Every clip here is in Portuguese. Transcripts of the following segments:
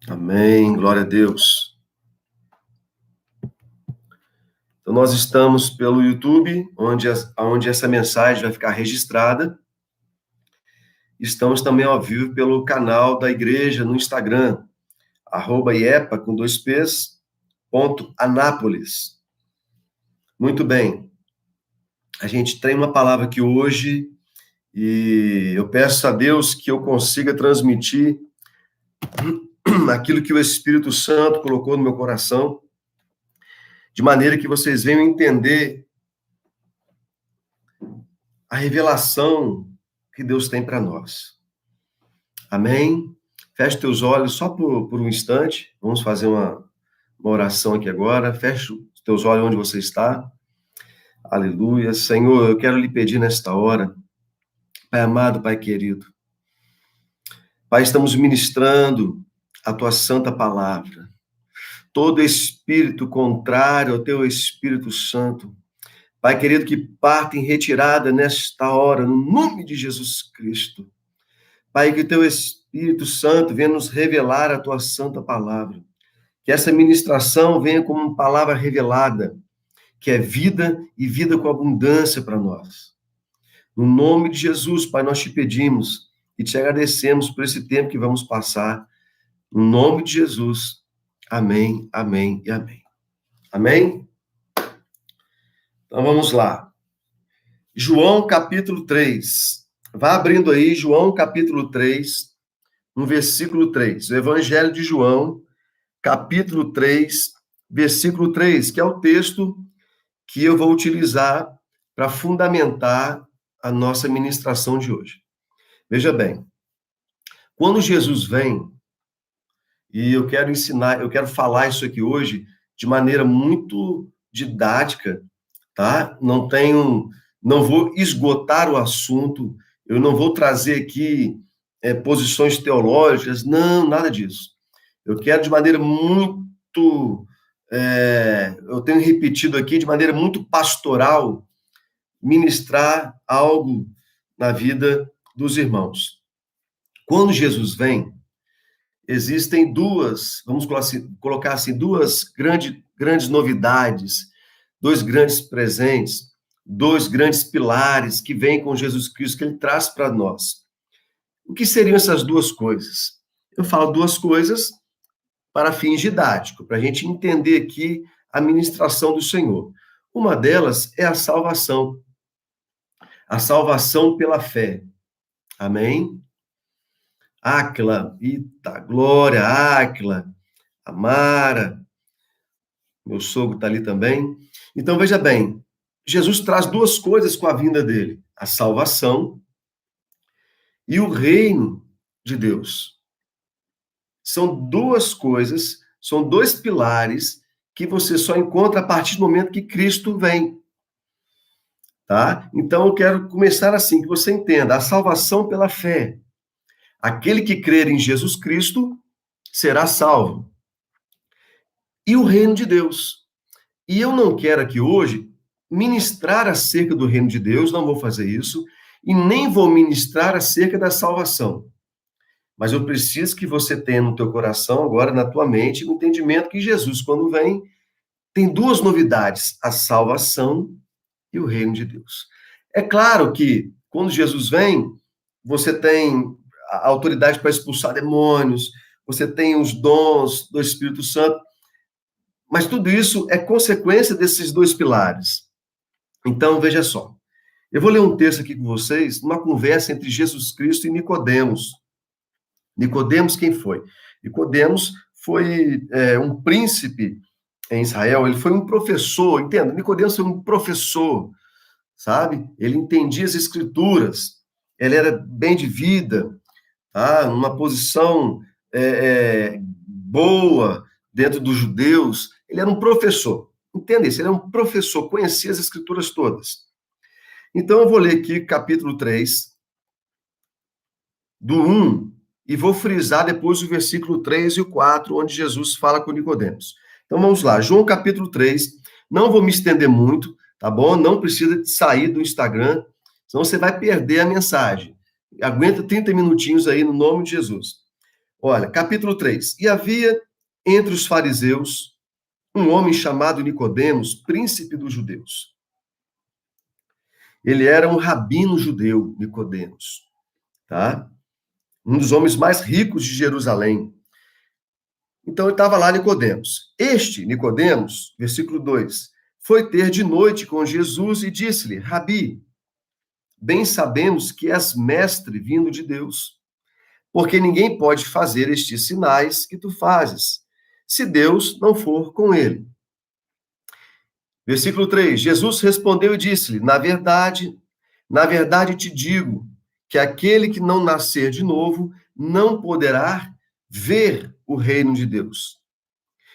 Amém, glória a Deus. Então, nós estamos pelo YouTube, onde essa mensagem vai ficar registrada. Estamos também ao vivo pelo canal da igreja no Instagram, @iepa, com 2 P's, _Anápolis. Muito bem. A gente tem uma palavra aqui hoje e eu peço a Deus que eu consiga transmitir aquilo que o Espírito Santo colocou no meu coração, de maneira que vocês venham entender a revelação que Deus tem para nós. Amém? Feche teus olhos só por um instante. Vamos fazer uma oração aqui agora. Feche os teus olhos onde você está. Aleluia. Senhor, eu quero lhe pedir nesta hora, Pai amado, Pai querido, Pai, estamos ministrando a tua santa palavra. Todo espírito contrário ao teu Espírito Santo, Pai querido, que parte em retirada nesta hora, no nome de Jesus Cristo. Pai, que o teu Espírito Santo venha nos revelar a tua santa palavra. Que essa ministração venha como uma palavra revelada, que é vida e vida com abundância para nós. No nome de Jesus, Pai, nós te pedimos e te agradecemos por esse tempo que vamos passar. No nome de Jesus. Amém, amém e amém. Amém? Então vamos lá. João capítulo 3. Vá abrindo aí, João capítulo 3, no versículo 3. O Evangelho de João, capítulo 3, versículo 3, que é o texto que eu vou utilizar para fundamentar a nossa ministração de hoje. Veja bem, quando Jesus vem, e eu quero falar isso aqui hoje de maneira muito didática, tá? Não vou esgotar o assunto, eu não vou trazer aqui posições teológicas, não, nada disso. Eu quero de maneira muito, eu tenho repetido aqui, de maneira muito pastoral, ministrar algo na vida dos irmãos. Quando Jesus vem, existem vamos colocar assim, duas grandes novidades, dois grandes presentes, dois grandes pilares que vêm com Jesus Cristo, que ele traz para nós. O que seriam essas duas coisas? Eu falo duas coisas para fins didáticos, para a gente entender aqui a ministração do Senhor. Uma delas é a salvação pela fé. Amém? Áquila, Ita, Glória, Áquila, Amara, meu sogro está ali também. Então, veja bem, Jesus traz duas coisas com a vinda dele: a salvação e o reino de Deus. São duas coisas, são dois pilares que você só encontra a partir do momento que Cristo vem. Tá? Então, eu quero começar assim, que você entenda: a salvação pela fé. Aquele que crer em Jesus Cristo será salvo. E o reino de Deus. E eu não quero aqui hoje ministrar acerca do reino de Deus, não vou fazer isso, e nem vou ministrar acerca da salvação. Mas eu preciso que você tenha no teu coração, agora na tua mente, o entendimento que Jesus, quando vem, tem duas novidades: a salvação e o reino de Deus. É claro que, quando Jesus vem, você tem a autoridade para expulsar demônios, você tem os dons do Espírito Santo, mas tudo isso é consequência desses dois pilares. Então, veja só, eu vou ler um texto aqui com vocês, uma conversa entre Jesus Cristo e Nicodemos. Nicodemos quem foi? Nicodemos foi um príncipe em Israel, ele foi um professor, entenda, Nicodemos foi um professor, sabe? Ele entendia as escrituras, ele era bem de vida, tá? Numa posição boa dentro dos judeus, ele era um professor, entenda isso, ele era um professor, conhecia as escrituras todas. Então eu vou ler aqui capítulo 3, do 1, e vou frisar depois o versículo 3 e o 4, onde Jesus fala com Nicodemos. Então vamos lá, João capítulo 3, não vou me estender muito, tá bom? Não precisa sair do Instagram, senão você vai perder a mensagem. Aguenta 30 minutinhos aí no nome de Jesus. Olha, capítulo 3. E havia entre os fariseus um homem chamado Nicodemos, príncipe dos judeus. Ele era um rabino judeu, Nicodemos, tá? Um dos homens mais ricos de Jerusalém. Então ele estava lá, Nicodemos. Este, Nicodemos, versículo 2, foi ter de noite com Jesus e disse-lhe: Rabi, bem sabemos que és mestre vindo de Deus, porque ninguém pode fazer estes sinais que tu fazes, se Deus não for com ele. Versículo 3, Jesus respondeu e disse-lhe: na verdade te digo que aquele que não nascer de novo não poderá ver o reino de Deus.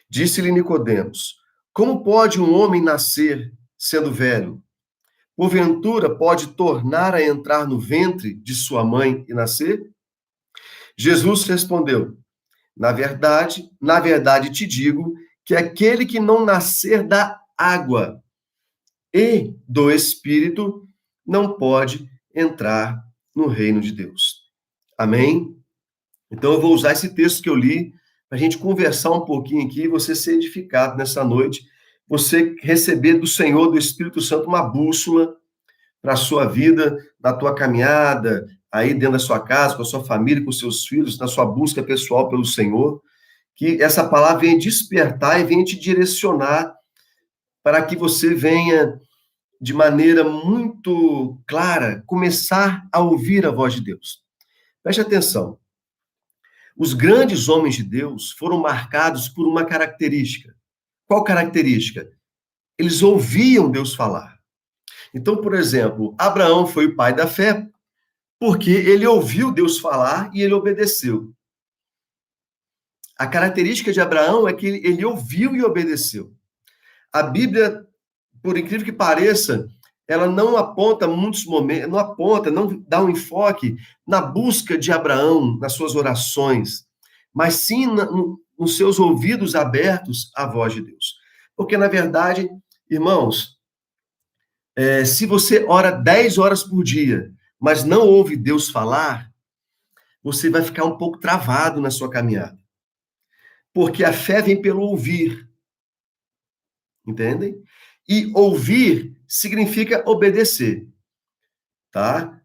Disse-lhe Nicodemos: como pode um homem nascer sendo velho? Porventura pode tornar a entrar no ventre de sua mãe e nascer? Jesus respondeu: na verdade te digo que aquele que não nascer da água e do Espírito não pode entrar no reino de Deus. Amém? Então eu vou usar esse texto que eu li para a gente conversar um pouquinho aqui, você ser edificado nessa noite, você receber do Senhor, do Espírito Santo, uma bússola para a sua vida, na tua caminhada, aí dentro da sua casa, com a sua família, com os seus filhos, na sua busca pessoal pelo Senhor, que essa palavra venha despertar e venha te direcionar para que você venha, de maneira muito clara, começar a ouvir a voz de Deus. Preste atenção. Os grandes homens de Deus foram marcados por uma característica. Qual característica? Eles ouviam Deus falar. Então, por exemplo, Abraão foi o pai da fé porque ele ouviu Deus falar e ele obedeceu. A característica de Abraão é que ele ouviu e obedeceu. A Bíblia, por incrível que pareça, ela não aponta muitos momentos, não dá um enfoque na busca de Abraão, nas suas orações, mas sim nos seus ouvidos abertos à voz de Deus. Porque, na verdade, irmãos, se você ora 10 horas por dia, mas não ouve Deus falar, você vai ficar um pouco travado na sua caminhada. Porque a fé vem pelo ouvir. Entendem? E ouvir significa obedecer, tá?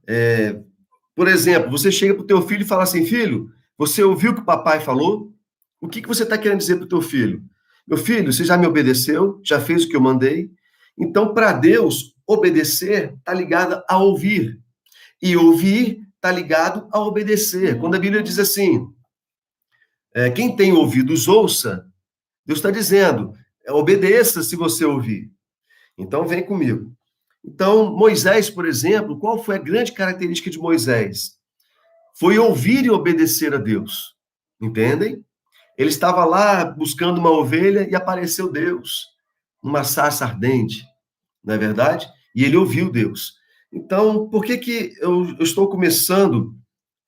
Por exemplo, você chega para o teu filho e fala assim: filho, você ouviu o que o papai falou? O que você está querendo dizer para o teu filho? Meu filho, você já me obedeceu? Já fez o que eu mandei? Então, para Deus, obedecer está ligado a ouvir. E ouvir está ligado a obedecer. Quando a Bíblia diz assim, quem tem ouvidos, ouça, Deus está dizendo, obedeça se você ouvir. Então, vem comigo. Então, Moisés, por exemplo, qual foi a grande característica de Moisés? Foi ouvir e obedecer a Deus. Entendem? Ele estava lá buscando uma ovelha e apareceu Deus, numa sarça ardente, não é verdade? E ele ouviu Deus. Então, por que eu estou começando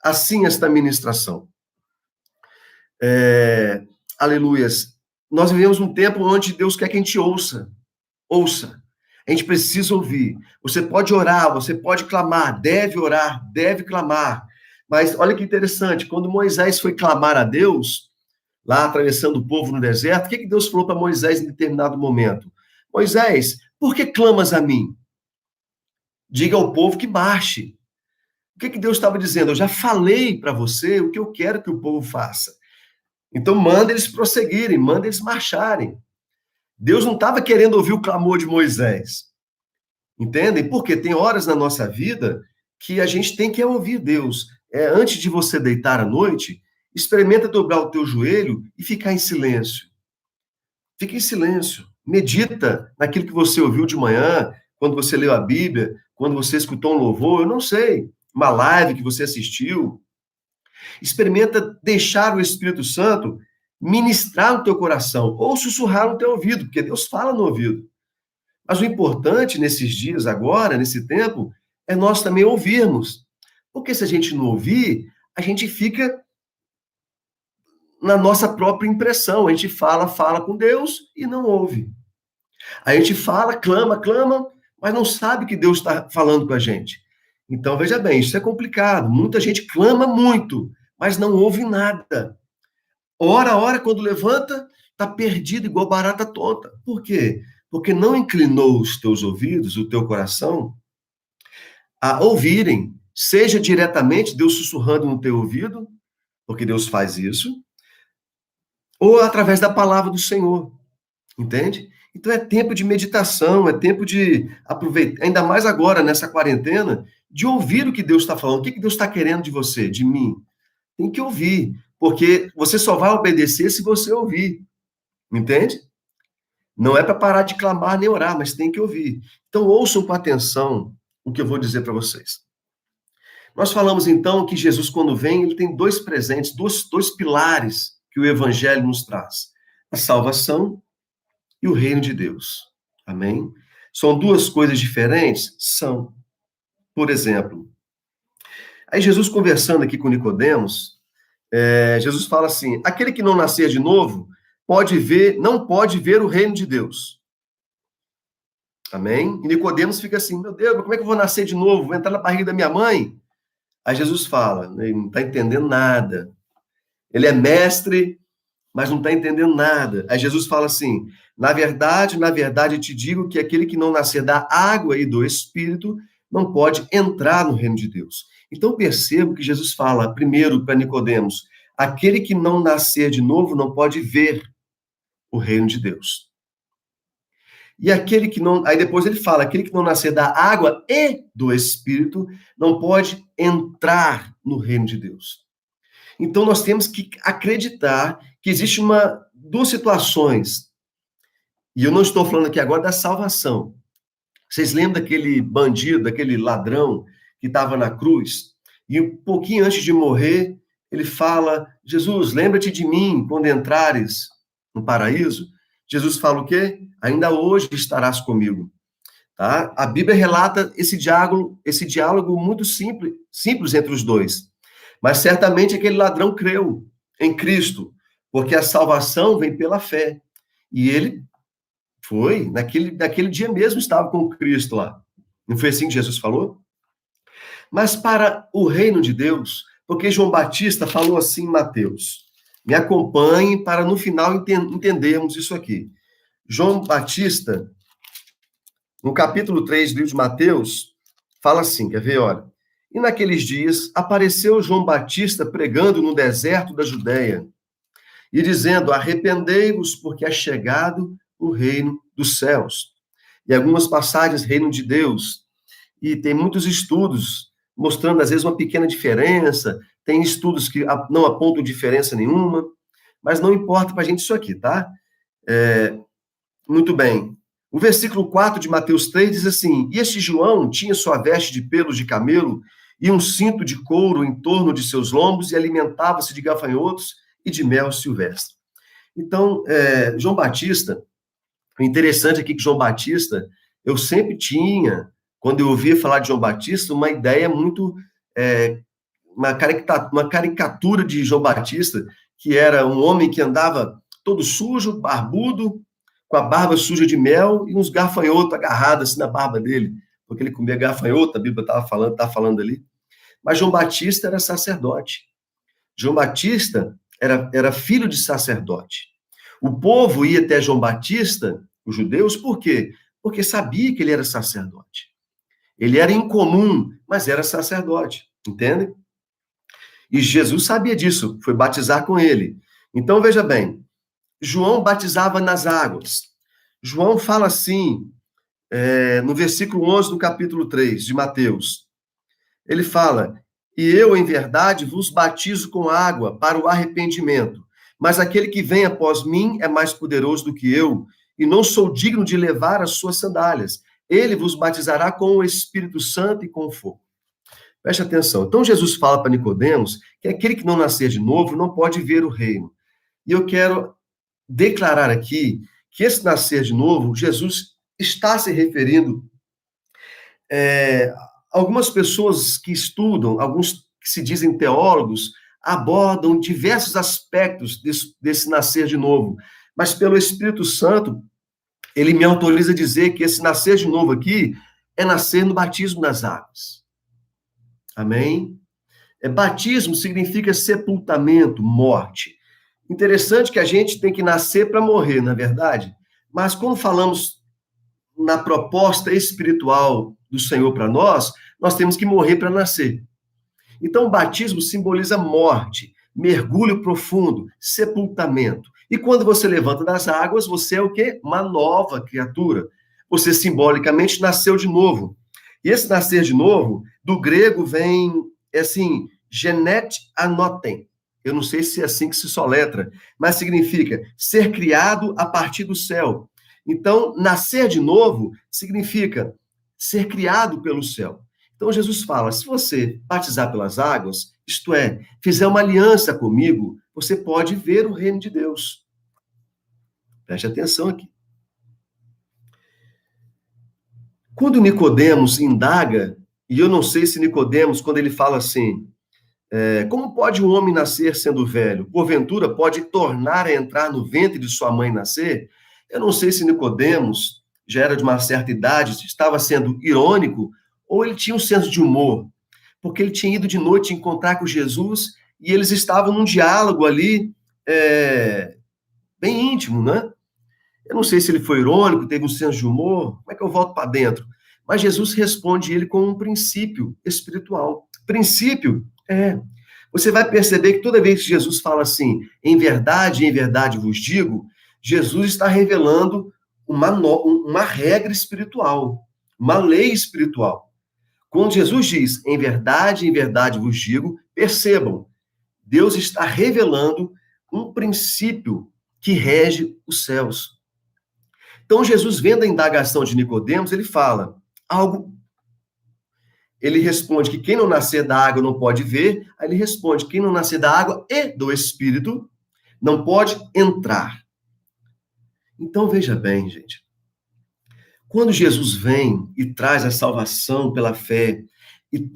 assim esta ministração? Aleluias. Nós vivemos um tempo onde Deus quer que a gente ouça. Ouça. A gente precisa ouvir. Você pode orar, você pode clamar, deve orar, deve clamar. Mas olha que interessante, quando Moisés foi clamar a Deus, lá atravessando o povo no deserto, o que Deus falou para Moisés em determinado momento? Moisés, por que clamas a mim? Diga ao povo que marche. O que Deus estava dizendo? Eu já falei para você o que eu quero que o povo faça. Então manda eles prosseguirem, manda eles marcharem. Deus não estava querendo ouvir o clamor de Moisés. Entendem? Porque tem horas na nossa vida que a gente tem que ouvir Deus. Antes de você deitar à noite, experimenta dobrar o teu joelho e ficar em silêncio. Fica em silêncio. Medita naquilo que você ouviu de manhã, quando você leu a Bíblia, quando você escutou um louvor, eu não sei, uma live que você assistiu. Experimenta deixar o Espírito Santo ministrar no teu coração ou sussurrar no teu ouvido, porque Deus fala no ouvido. Mas o importante nesses dias agora, nesse tempo, é nós também ouvirmos. Porque se a gente não ouvir, a gente fica na nossa própria impressão. A gente fala com Deus e não ouve. A gente fala, clama, mas não sabe que Deus está falando com a gente. Então, veja bem, isso é complicado. Muita gente clama muito, mas não ouve nada. Ora, a hora, quando levanta, está perdido, igual barata tonta. Por quê? Porque não inclinou os teus ouvidos, o teu coração, a ouvirem, seja diretamente Deus sussurrando no teu ouvido, porque Deus faz isso, ou através da palavra do Senhor, entende? Então é tempo de meditação, é tempo de aproveitar, ainda mais agora, nessa quarentena, de ouvir o que Deus está falando. O que Deus está querendo de você, de mim? Tem que ouvir, porque você só vai obedecer se você ouvir, entende? Não é para parar de clamar nem orar, mas tem que ouvir. Então ouçam com atenção o que eu vou dizer para vocês. Nós falamos então que Jesus, quando vem, ele tem dois presentes, dois pilares que o Evangelho nos traz: a salvação e o reino de Deus. Amém? São duas coisas diferentes? São. Por exemplo, aí Jesus conversando aqui com Nicodemos, Jesus fala assim: aquele que não nascer de novo não pode ver o reino de Deus. Amém? E Nicodemos fica assim: meu Deus, como é que eu vou nascer de novo? Vou entrar na barriga da minha mãe? Aí Jesus fala, ele não está entendendo nada. Ele é mestre, mas não está entendendo nada. Aí Jesus fala assim: na verdade, eu te digo que aquele que não nascer da água e do Espírito não pode entrar no reino de Deus. Então percebo que Jesus fala primeiro para Nicodemos: aquele que não nascer de novo não pode ver o reino de Deus. E aquele que não. Aí depois ele fala: aquele que não nascer da água e do Espírito não pode entrar no reino de Deus. Então nós temos que acreditar que existe duas situações. E eu não estou falando aqui agora da salvação. Vocês lembram daquele bandido, daquele ladrão que estava na cruz? E um pouquinho antes de morrer, ele fala: Jesus, lembra-te de mim quando entrares no paraíso. Jesus fala o quê? Ainda hoje estarás comigo. Tá? A Bíblia relata esse diálogo muito simples entre os dois. Mas certamente aquele ladrão creu em Cristo, porque a salvação vem pela fé. E ele naquele dia mesmo estava com Cristo lá. Não foi assim que Jesus falou? Mas para o reino de Deus, porque João Batista falou assim em Mateus. Me acompanhe para no final entendermos isso aqui. João Batista, no capítulo 3 do livro de Mateus, fala assim, quer ver, olha. E naqueles dias apareceu João Batista pregando no deserto da Judéia e dizendo: arrependei-vos, porque é chegado o reino dos céus. E algumas passagens, reino de Deus. E tem muitos estudos mostrando, às vezes, uma pequena diferença. Tem estudos que não apontam diferença nenhuma. Mas não importa para a gente isso aqui, tá? Muito bem. O versículo 4 de Mateus 3 diz assim: e este João tinha sua veste de pelos de camelo e um cinto de couro em torno de seus lombos e alimentava-se de gafanhotos e de mel silvestre. Então, João Batista, o interessante aqui que João Batista, eu sempre tinha, quando eu ouvia falar de João Batista, uma ideia muito, uma caricatura de João Batista, que era um homem que andava todo sujo, barbudo, com a barba suja de mel e uns gafanhotos agarrados assim na barba dele, porque ele comia gafanhoto, a Bíblia estava falando ali. Mas João Batista era sacerdote. João Batista era filho de sacerdote. O povo ia até João Batista, os judeus, por quê? Porque sabia que ele era sacerdote. Ele era incomum, mas era sacerdote, entende? E Jesus sabia disso, foi batizar com ele. Então, veja bem, João batizava nas águas. João fala assim, no versículo 11 do capítulo 3 de Mateus. Ele fala: e eu, em verdade, vos batizo com água para o arrependimento, mas aquele que vem após mim é mais poderoso do que eu, e não sou digno de levar as suas sandálias. Ele vos batizará com o Espírito Santo e com fogo. Preste atenção. Então Jesus fala para Nicodemos que aquele que não nascer de novo não pode ver o reino. E eu quero declarar aqui que esse nascer de novo, Jesus está se referindo algumas pessoas que estudam, alguns que se dizem teólogos, abordam diversos aspectos desse nascer de novo. Mas pelo Espírito Santo, ele me autoriza a dizer que esse nascer de novo aqui é nascer no batismo nas águas. Amém? Batismo significa sepultamento, morte. Interessante que a gente tem que nascer para morrer, na verdade. Mas quando falamos na proposta espiritual do Senhor para nós temos que morrer para nascer. Então, o batismo simboliza morte, mergulho profundo, sepultamento. E quando você levanta das águas, você é o quê? Uma nova criatura. Você simbolicamente nasceu de novo. E esse nascer de novo, do grego vem, assim, genet anoten. Eu não sei se é assim que se soletra, mas significa ser criado a partir do céu. Então, nascer de novo significa ser criado pelo céu. Então, Jesus fala: se você batizar pelas águas, isto é, fizer uma aliança comigo, você pode ver o reino de Deus. Preste atenção aqui. Quando Nicodemos indaga, e eu não sei se Nicodemos, quando ele fala assim, como pode um homem nascer sendo velho? Porventura pode tornar a entrar no ventre de sua mãe e nascer? Eu não sei se Nicodemos já era de uma certa idade, estava sendo irônico, ou ele tinha um senso de humor, porque ele tinha ido de noite encontrar com Jesus e eles estavam num diálogo ali bem íntimo, né? Eu não sei se ele foi irônico, teve um senso de humor, como é que eu volto para dentro? Mas Jesus responde ele com um princípio espiritual. Princípio você vai perceber que toda vez que Jesus fala assim, em verdade vos digo, Jesus está revelando uma regra espiritual, uma lei espiritual. Quando Jesus diz, em verdade vos digo, percebam, Deus está revelando um princípio que rege os céus. Então, Jesus, vendo a indagação de Nicodemos, ele fala algo. Ele responde que quem não nascer da água não pode ver. Aí ele responde, quem não nascer da água e do Espírito não pode entrar. Então, veja bem, gente. Quando Jesus vem e traz a salvação pela fé, e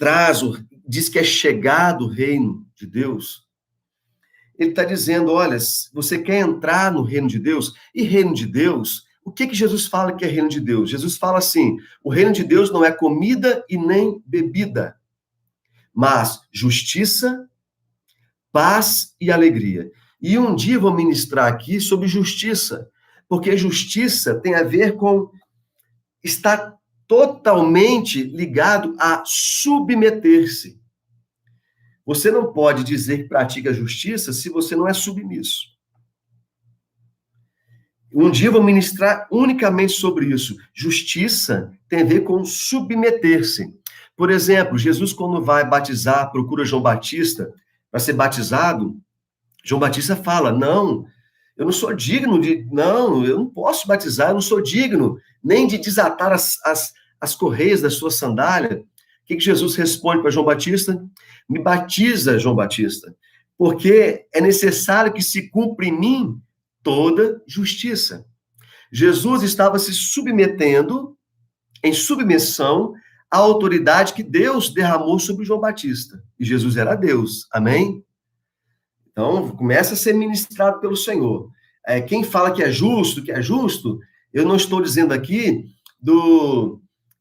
diz que é chegado o reino de Deus, ele está dizendo, olha, você quer entrar no reino de Deus? E reino de Deus, o que Jesus fala que é reino de Deus? Jesus fala assim, o reino de Deus não é comida e nem bebida, mas justiça, paz e alegria. E um dia eu vou ministrar aqui sobre justiça, porque justiça tem a ver com estar totalmente ligado a submeter-se. Você não pode dizer que pratica justiça se você não é submisso. Um dia eu vou ministrar unicamente sobre isso. Justiça tem a ver com submeter-se. Por exemplo, Jesus, quando vai batizar, procura João Batista para ser batizado, João Batista fala, não, eu não sou digno não, eu não posso batizar, eu não sou digno nem de desatar as correias da sua sandália. O que Jesus responde para João Batista? Me batiza, João Batista, porque é necessário que se cumpra em mim toda justiça. Jesus estava se submetendo, em submissão, à autoridade que Deus derramou sobre João Batista. E Jesus era Deus, amém? Então, começa a ser ministrado pelo Senhor. Quem fala que é justo, eu não estou dizendo aqui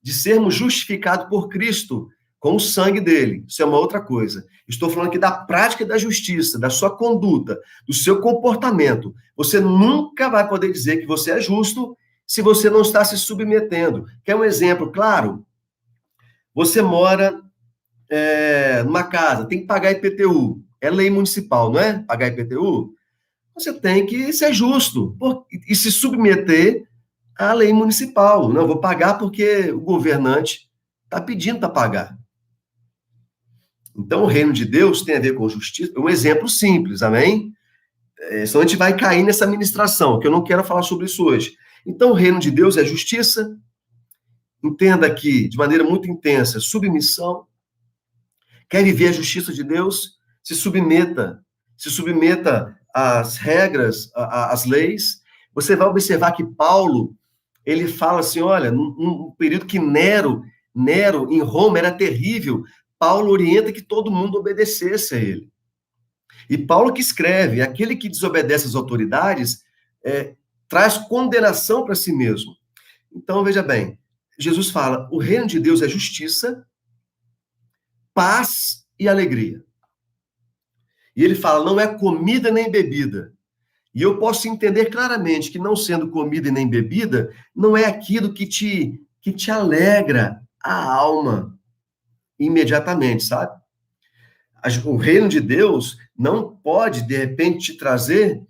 de sermos justificados por Cristo, com o sangue dele. Isso é uma outra coisa. Estou falando aqui da prática da justiça, da sua conduta, do seu comportamento. Você nunca vai poder dizer que você é justo se você não está se submetendo. Quer um exemplo claro? Você mora numa casa, tem que pagar IPTU. É lei municipal, não é? Pagar IPTU. Você tem que ser justo e se submeter à lei municipal. Não, vou pagar porque o governante está pedindo para pagar. Então, o reino de Deus tem a ver com justiça. Um exemplo simples, amém? Senão a gente vai cair nessa ministração, que eu não quero falar sobre isso hoje. Então, o reino de Deus é justiça. Entenda aqui, de maneira muito intensa, submissão. Quer viver a justiça de Deus? Se submeta às regras, às leis. Você vai observar que Paulo, ele fala assim, olha, num período que Nero em Roma era terrível, Paulo orienta que todo mundo obedecesse a ele. E Paulo que escreve, aquele que desobedece às autoridades traz condenação para si mesmo. Então, veja bem, Jesus fala, o reino de Deus é justiça, paz e alegria. E ele fala, não é comida nem bebida. E eu posso entender claramente que não sendo comida e nem bebida, não é aquilo que te alegra a alma imediatamente, sabe? O reino de Deus não pode, de repente, te trazer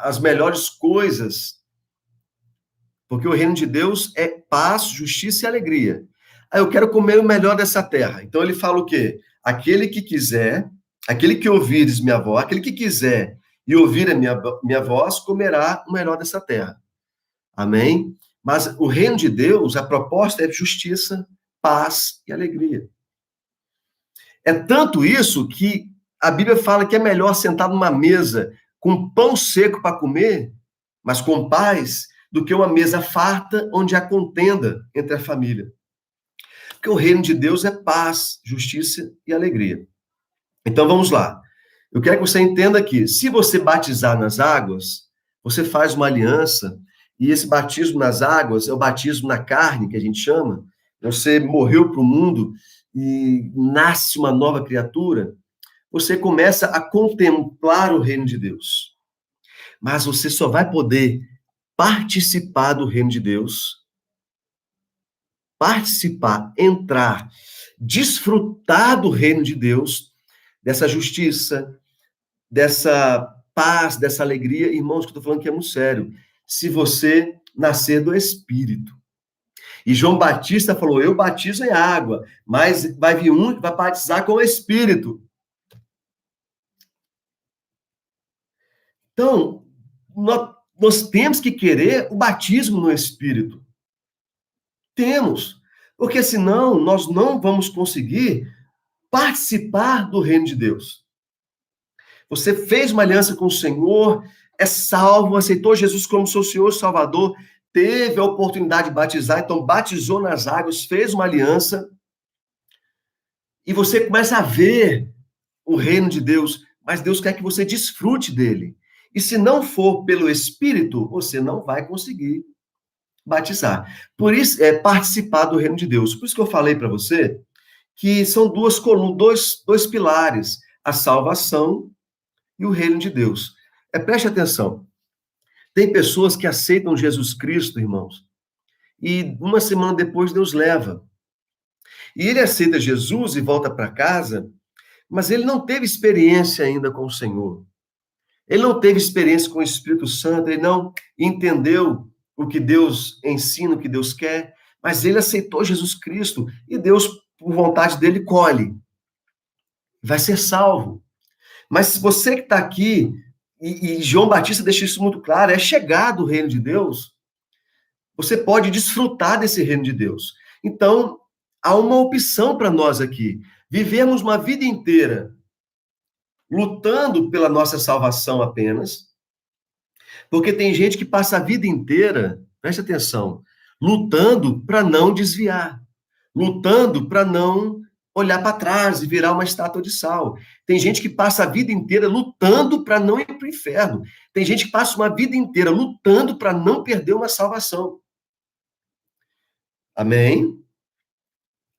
as melhores coisas, porque o reino de Deus é paz, justiça e alegria. Aí eu quero comer o melhor dessa terra. Então ele fala o quê? Aquele que quiser, aquele que ouvires minha voz, aquele que quiser e ouvir a minha voz, comerá o melhor dessa terra. Amém? Mas o reino de Deus, a proposta é justiça, paz e alegria. É tanto isso que a Bíblia fala que é melhor sentar numa mesa com pão seco para comer, mas com paz, do que uma mesa farta onde há contenda entre a família. Porque o reino de Deus é paz, justiça e alegria. Então vamos lá. Eu quero que você entenda que, se você batizar nas águas, você faz uma aliança, e esse batismo nas águas é o batismo na carne, que a gente chama. Você morreu para o mundo e nasce uma nova criatura. Você começa a contemplar o reino de Deus. Mas você só vai poder participar do reino de Deus, participar, entrar, desfrutar do reino de Deus, dessa justiça, dessa paz, dessa alegria, irmãos, que eu estou falando que é muito sério, se você nascer do Espírito. E João Batista falou, eu batizo em água, mas vai vir um que vai batizar com o Espírito. Então, nós temos que querer o batismo no Espírito. Temos. Porque senão nós não vamos conseguir participar do reino de Deus. Você fez uma aliança com o Senhor, é salvo, aceitou Jesus como seu Senhor e Salvador, teve a oportunidade de batizar, então batizou nas águas, fez uma aliança, e você começa a ver o reino de Deus, mas Deus quer que você desfrute dele. E se não for pelo Espírito, você não vai conseguir batizar. Por isso, é participar do reino de Deus. Por isso que eu falei para você que são duas colunas, dois pilares, a salvação e o reino de Deus. Preste atenção. Tem pessoas que aceitam Jesus Cristo, irmãos, e uma semana depois Deus leva. E ele aceita Jesus e volta para casa, mas ele não teve experiência ainda com o Senhor. Ele não teve experiência com o Espírito Santo, ele não entendeu o que Deus ensina, o que Deus quer, mas ele aceitou Jesus Cristo e Deus, por vontade dele, colhe. Vai ser salvo. Mas se você que está aqui, e João Batista deixa isso muito claro, é chegado o reino de Deus, você pode desfrutar desse reino de Deus. Então, há uma opção para nós aqui. Vivemos uma vida inteira lutando pela nossa salvação apenas, porque tem gente que passa a vida inteira, preste atenção, lutando para não desviar, lutando para não olhar para trás e virar uma estátua de sal. Tem gente que passa a vida inteira lutando para não ir para o inferno. Tem gente que passa uma vida inteira lutando para não perder uma salvação. Amém?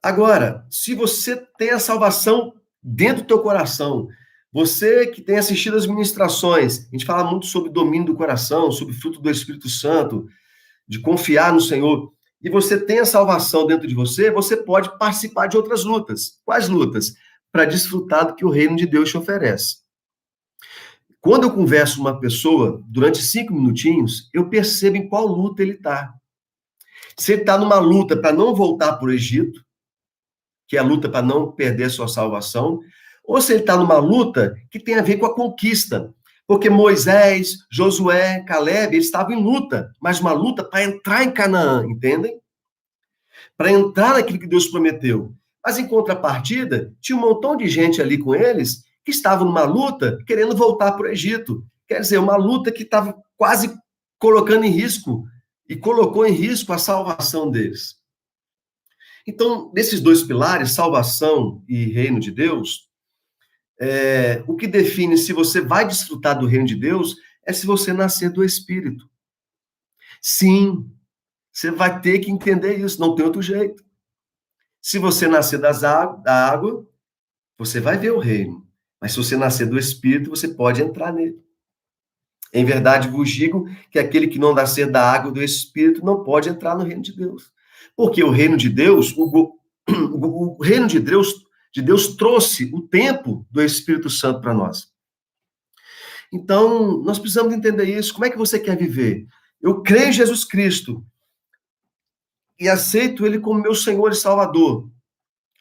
Agora, se você tem a salvação dentro do teu coração, você que tem assistido as ministrações, a gente fala muito sobre domínio do coração, sobre fruto do Espírito Santo, de confiar no Senhor, e você tem a salvação dentro de você, você pode participar de outras lutas. Quais lutas? Para desfrutar do que o reino de Deus te oferece. Quando eu converso com uma pessoa, durante 5 minutinhos, eu percebo em qual luta ele está. Se ele está numa luta para não voltar para o Egito, que é a luta para não perder sua salvação, ou se ele está numa luta que tem a ver com a conquista. Porque Moisés, Josué, Caleb, eles estavam em luta, mas uma luta para entrar em Canaã, entendem? Para entrar naquilo que Deus prometeu. Mas em contrapartida, tinha um montão de gente ali com eles que estavam numa luta querendo voltar para o Egito. Quer dizer, uma luta que estava quase colocando em risco, e colocou em risco a salvação deles. Então, desses dois pilares, salvação e reino de Deus, o que define se você vai desfrutar do reino de Deus é se você nascer do Espírito. Sim, você vai ter que entender isso, não tem outro jeito. Se você nascer da água, você vai ver o reino. Mas se você nascer do Espírito, você pode entrar nele. Em verdade vos digo que aquele que não nascer da água e do Espírito não pode entrar no reino de Deus. Porque o reino de Deus, o reino de Deus trouxe o tempo do Espírito Santo para nós. Então, nós precisamos entender isso. Como é que você quer viver? Eu creio em Jesus Cristo e aceito Ele como meu Senhor e Salvador.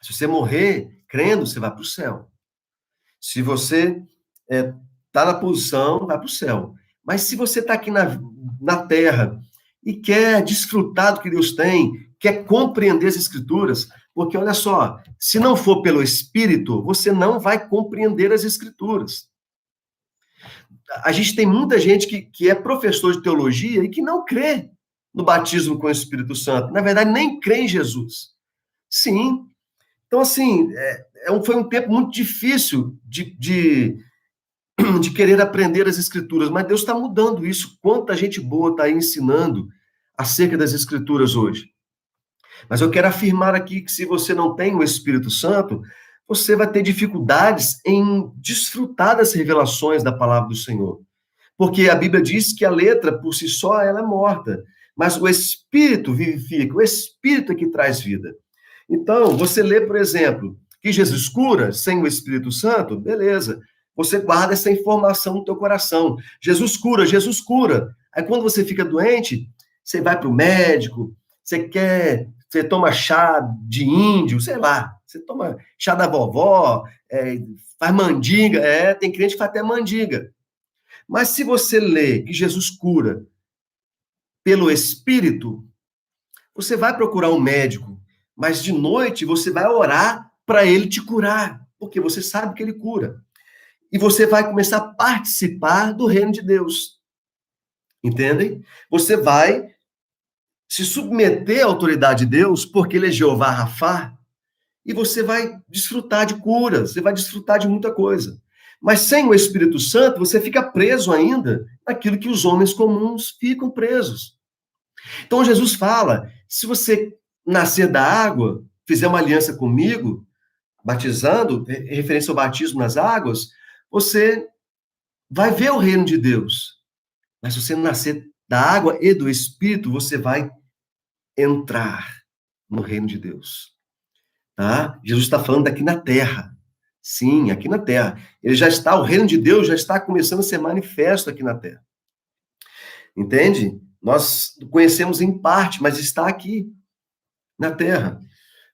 Se você morrer crendo, você vai para o céu. Se você está na posição, vai para o céu. Mas se você está aqui na terra e quer desfrutar do que Deus tem, quer compreender as Escrituras, porque olha só, se não for pelo Espírito, você não vai compreender as Escrituras. A gente tem muita gente que é professor de teologia e que não crê no batismo com o Espírito Santo. Na verdade, nem crê em Jesus. Sim. Então, assim, foi um tempo muito difícil de querer aprender as Escrituras, mas Deus está mudando isso. Quanta gente boa está aí ensinando acerca das Escrituras hoje. Mas eu quero afirmar aqui que se você não tem o Espírito Santo, você vai ter dificuldades em desfrutar das revelações da palavra do Senhor. Porque a Bíblia diz que a letra, por si só, ela é morta. Mas o Espírito vivifica, o Espírito é que traz vida. Então, você lê, por exemplo, que Jesus cura sem o Espírito Santo, beleza. Você guarda essa informação no teu coração. Jesus cura, Jesus cura. Aí quando você fica doente, você vai para o médico, você toma chá de índio, sei lá, você toma chá da vovó, faz mandinga, tem crente que faz até mandinga. Mas se você lê que Jesus cura pelo Espírito, você vai procurar um médico, mas de noite você vai orar para ele te curar, porque você sabe que ele cura. E você vai começar a participar do reino de Deus. Entendem? Você vai se submeter à autoridade de Deus, porque ele é Jeová Rafá, e você vai desfrutar de cura, você vai desfrutar de muita coisa. Mas sem o Espírito Santo, você fica preso ainda naquilo que os homens comuns ficam presos. Então Jesus fala, se você nascer da água, fizer uma aliança comigo, batizando, em referência ao batismo nas águas, você vai ver o reino de Deus. Mas se você nascer da água e do Espírito, você vai entrar no reino de Deus. Tá? Jesus está falando aqui na terra. Sim, aqui na terra. O reino de Deus já está começando a ser manifesto aqui na terra. Entende? Nós conhecemos em parte, mas está aqui na terra.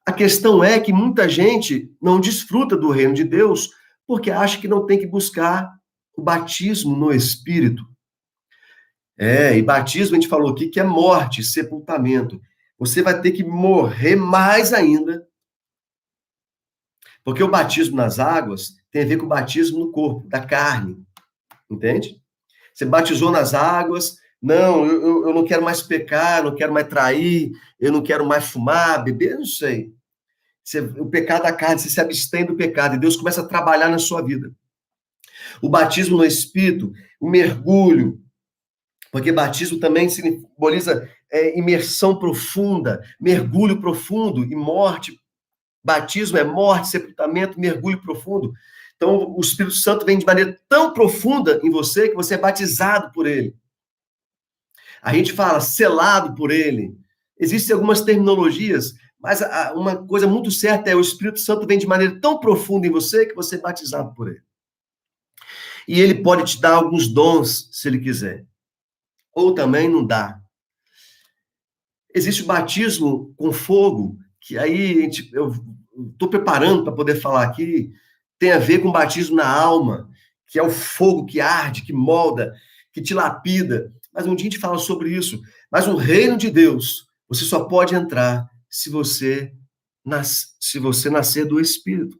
A questão é que muita gente não desfruta do reino de Deus porque acha que não tem que buscar o batismo no Espírito. E batismo, a gente falou aqui, que é morte, sepultamento. Você vai ter que morrer mais ainda. Porque o batismo nas águas tem a ver com o batismo no corpo, da carne. Entende? Você batizou nas águas, não, eu não quero mais pecar, não quero mais trair, eu não quero mais fumar, beber, não sei. O pecado da carne, você se abstém do pecado e Deus começa a trabalhar na sua vida. O batismo no Espírito, o mergulho, porque batismo também simboliza imersão profunda, mergulho profundo e morte. Batismo é morte, sepultamento, mergulho profundo. Então, o Espírito Santo vem de maneira tão profunda em você que você é batizado por ele. A gente fala selado por ele. Existem algumas terminologias, mas uma coisa muito certa é o Espírito Santo vem de maneira tão profunda em você que você é batizado por ele. E ele pode te dar alguns dons, se ele quiser. Ou também não dá. Existe o batismo com fogo, que aí eu estou preparando para poder falar aqui, tem a ver com o batismo na alma, que é o fogo que arde, que molda, que te lapida. Mas um dia a gente fala sobre isso. Mas o reino de Deus, você só pode entrar se você nascer do Espírito.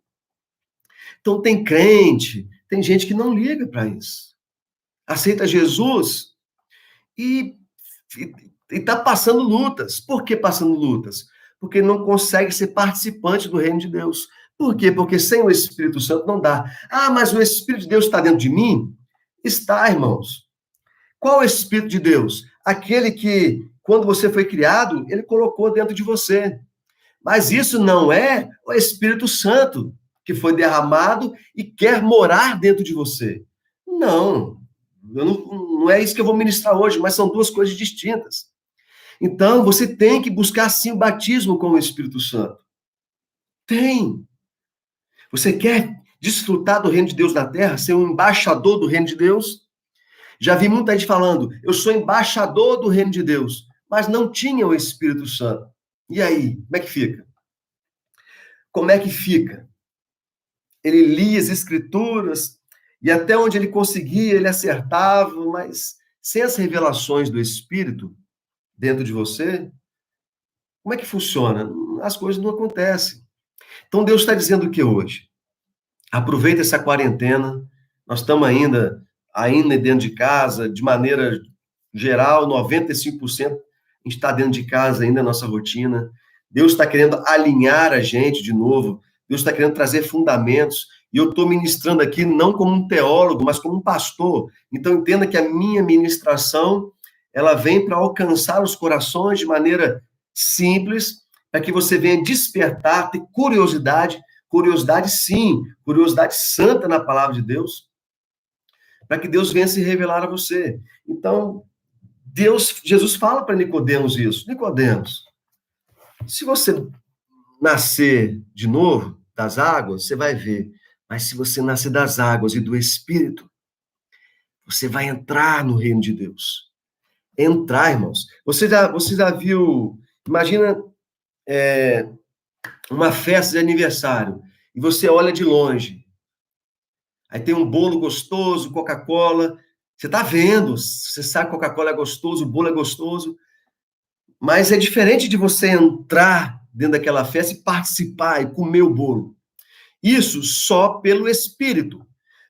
Então tem crente, tem gente que não liga para isso. Aceita Jesus e está passando lutas. Por que passando lutas? Porque não consegue ser participante do reino de Deus. Por quê? Porque sem o Espírito Santo não dá. Ah, mas o Espírito de Deus está dentro de mim? Está, irmãos. Qual é o Espírito de Deus? Aquele que, quando você foi criado, ele colocou dentro de você. Mas isso não é o Espírito Santo. que foi derramado e quer morar dentro de você. Não, não é isso que eu vou ministrar hoje, mas são duas coisas distintas. Então, você tem que buscar, sim, o batismo com o Espírito Santo. Tem. Você quer desfrutar do reino de Deus na terra, ser um embaixador do reino de Deus? Já vi muita gente falando, eu sou embaixador do reino de Deus, mas não tinha o Espírito Santo. E aí, como é que fica? Como é que fica? Ele lia as escrituras e até onde ele conseguia, ele acertava, mas sem as revelações do Espírito dentro de você, como é que funciona? As coisas não acontecem. Então Deus está dizendo o que hoje? Aproveita essa quarentena, nós estamos ainda dentro de casa, de maneira geral, 95% a gente está dentro de casa ainda, a nossa rotina. Deus está querendo alinhar a gente de novo, Deus está querendo trazer fundamentos, e eu estou ministrando aqui não como um teólogo, mas como um pastor. Então entenda que a minha ministração, ela vem para alcançar os corações de maneira simples, para que você venha despertar, ter curiosidade sim, curiosidade santa na palavra de Deus, para que Deus venha se revelar a você. Então, Jesus fala para Nicodemos isso. Nicodemos, se você nascer de novo das águas, você vai ver. Mas se você nascer das águas e do Espírito, você vai entrar no reino de Deus. Entrar, irmãos. Você já viu, imagina uma festa de aniversário, e você olha de longe. Aí tem um bolo gostoso, Coca-Cola. Você está vendo, você sabe que Coca-Cola é gostoso, o bolo é gostoso, mas é diferente de você entrar dentro daquela festa e participar e comer o bolo. Isso só pelo Espírito,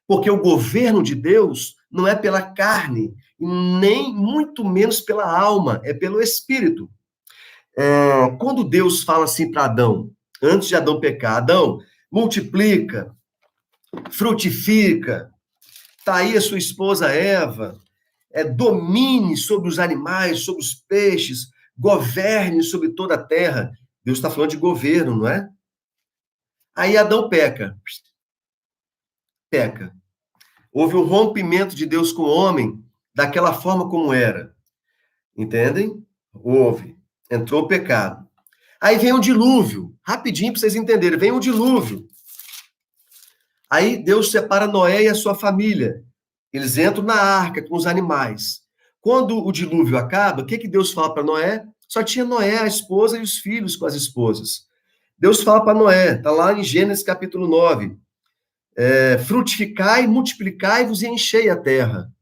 porque o governo de Deus não é pela carne, nem muito menos pela alma, é pelo Espírito. Quando Deus fala assim para Adão, antes de Adão pecar, Adão, multiplica, frutifica, está aí a sua esposa Eva, domine sobre os animais, sobre os peixes, governe sobre toda a terra. Deus está falando de governo, não é? Aí Adão peca. Peca. Houve um rompimento de Deus com o homem daquela forma como era. Entendem? Houve. Entrou o pecado. Aí vem o dilúvio. Rapidinho para vocês entenderem. Vem o dilúvio. Aí Deus separa Noé e a sua família. Eles entram na arca com os animais. Quando o dilúvio acaba, o que Deus fala para Noé? Só tinha Noé, a esposa e os filhos com as esposas. Deus fala para Noé, está lá em Gênesis capítulo 9, frutificai, multiplicai-vos e enchei a terra.